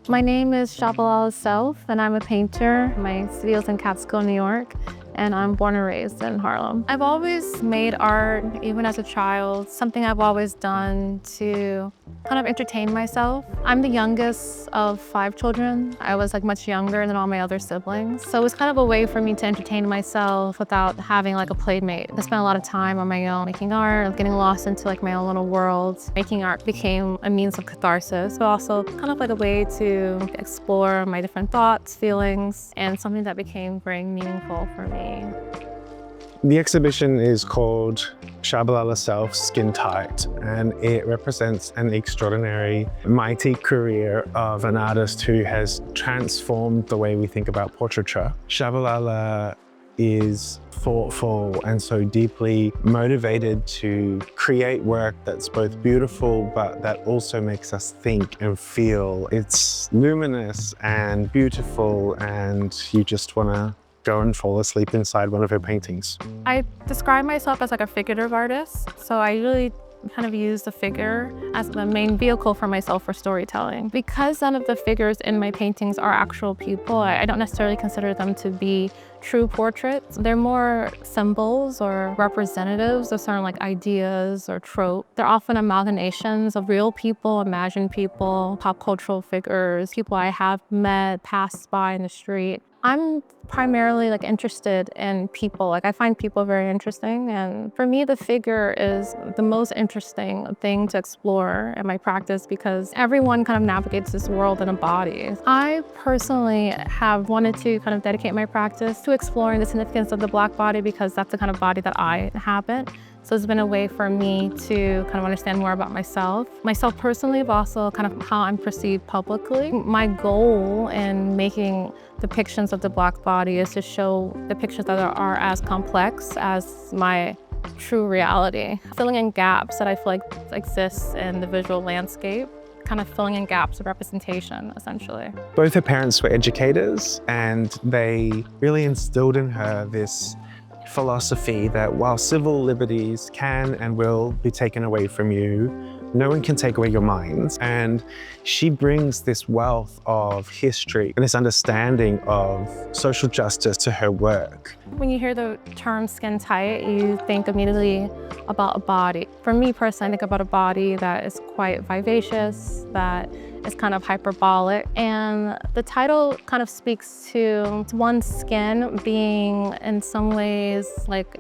My name is Tschabalala Self, and I'm a painter. My studio's in Catskill, New York, and I'm born and raised in Harlem. I've always made art, even as a child, something I've always done to kind of entertain myself. I'm the youngest of 5 children. I was much younger than all my other siblings. So it was kind of a way for me to entertain myself without having a playmate. I spent a lot of time on my own making art, getting lost into my own little world. Making art became a means of catharsis, but also kind of a way to explore my different thoughts, feelings, and something that became very meaningful for me. The exhibition is called Tschabalala Self, Skin Tight, and it represents an extraordinary, mighty career of an artist who has transformed the way we think about portraiture. Tschabalala is thoughtful and so deeply motivated to create work that's both beautiful, but that also makes us think and feel. It's luminous and beautiful, and you just want to go and fall asleep inside one of her paintings. I describe myself as a figurative artist, so I really kind of use the figure as the main vehicle for myself for storytelling. Because none of the figures in my paintings are actual people, I don't necessarily consider them to be true portraits. They're more symbols or representatives of certain ideas or tropes. They're often amalgamations of real people, imagined people, pop cultural figures, people I have met, passed by in the street. I'm primarily interested in people. I find people very interesting, and for me the figure is the most interesting thing to explore in my practice because everyone kind of navigates this world in a body. I personally have wanted to kind of dedicate my practice to exploring the significance of the Black body because that's the kind of body that I inhabit. So it's been a way for me to kind of understand more about myself personally, but also kind of how I'm perceived publicly. My goal in making depictions of the Black body is to show depictions that are as complex as my true reality. Filling in gaps that I feel exist in the visual landscape, kind of filling in gaps of representation, essentially. Both her parents were educators, and they really instilled in her this philosophy that while civil liberties can and will be taken away from you, no one can take away your minds. And she brings this wealth of history and this understanding of social justice to her work. When you hear the term skin tight, you think immediately about a body. For me personally, I think about a body that is quite vivacious, that is kind of hyperbolic. And the title kind of speaks to one's skin being in some ways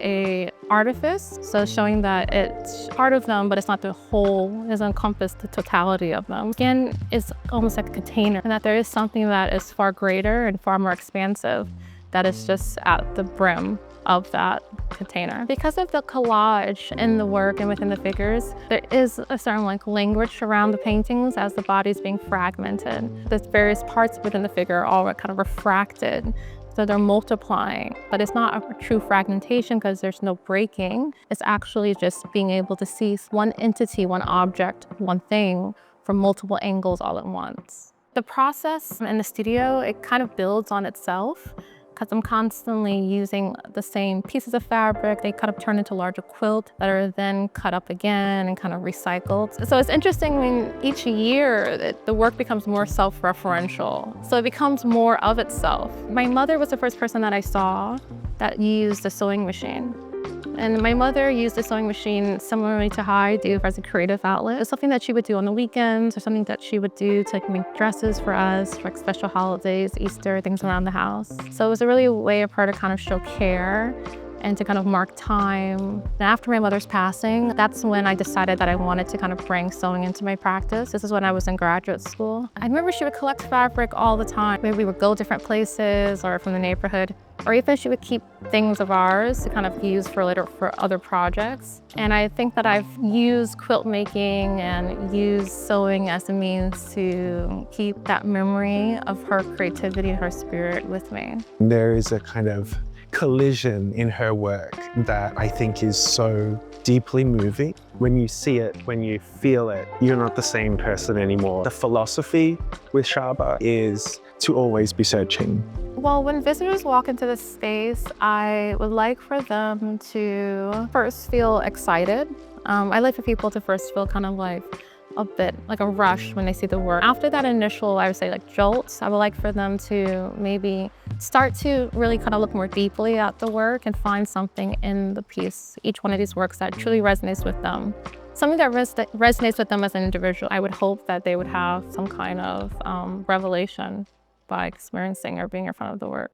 a artifice. So showing that it's part of them, but it's not the whole, it doesn't encompass the totality of them. Skin is almost like a container, and that there is something that is far greater and far more expansive that is just at the brim of that container. Because of the collage in the work and within the figures, there is a certain language around the paintings as the body's being fragmented. The various parts within the figure are all kind of refracted. So they're multiplying, but it's not a true fragmentation because there's no breaking. It's actually just being able to see one entity, one object, one thing from multiple angles all at once. The process in the studio, it kind of builds on itself because I'm constantly using the same pieces of fabric. They kind of turn into larger quilt that are then cut up again and kind of recycled. So it's interesting when each year the work becomes more self-referential. So it becomes more of itself. My mother was the first person that I saw that used a sewing machine. And my mother used the sewing machine similarly to how I do as a creative outlet. It's something that she would do on the weekends or something that she would do to make dresses for us, for special holidays, Easter, things around the house. So it was a really way of her to kind of show care and to kind of mark time. And after my mother's passing, that's when I decided that I wanted to kind of bring sewing into my practice. This is when I was in graduate school. I remember she would collect fabric all the time. Maybe we would go different places or from the neighborhood, or even she would keep things of ours to kind of use for later for other projects. And I think that I've used quilt making and used sewing as a means to keep that memory of her creativity and her spirit with me. There is a kind of collision in her work that I think is so deeply moving. When you see it, when you feel it, you're not the same person anymore. The philosophy with Shaba is to always be searching. Well, when visitors walk into this space, I would like for them to first feel excited. I like for people to first feel kind of a bit like a rush when they see the work. After that initial, I would say like jolt, I would like for them to maybe start to really kind of look more deeply at the work and find something in the piece, each one of these works that truly resonates with them. Something that resonates with them as an individual. I would hope that they would have some kind of revelation by experiencing or being in front of the work.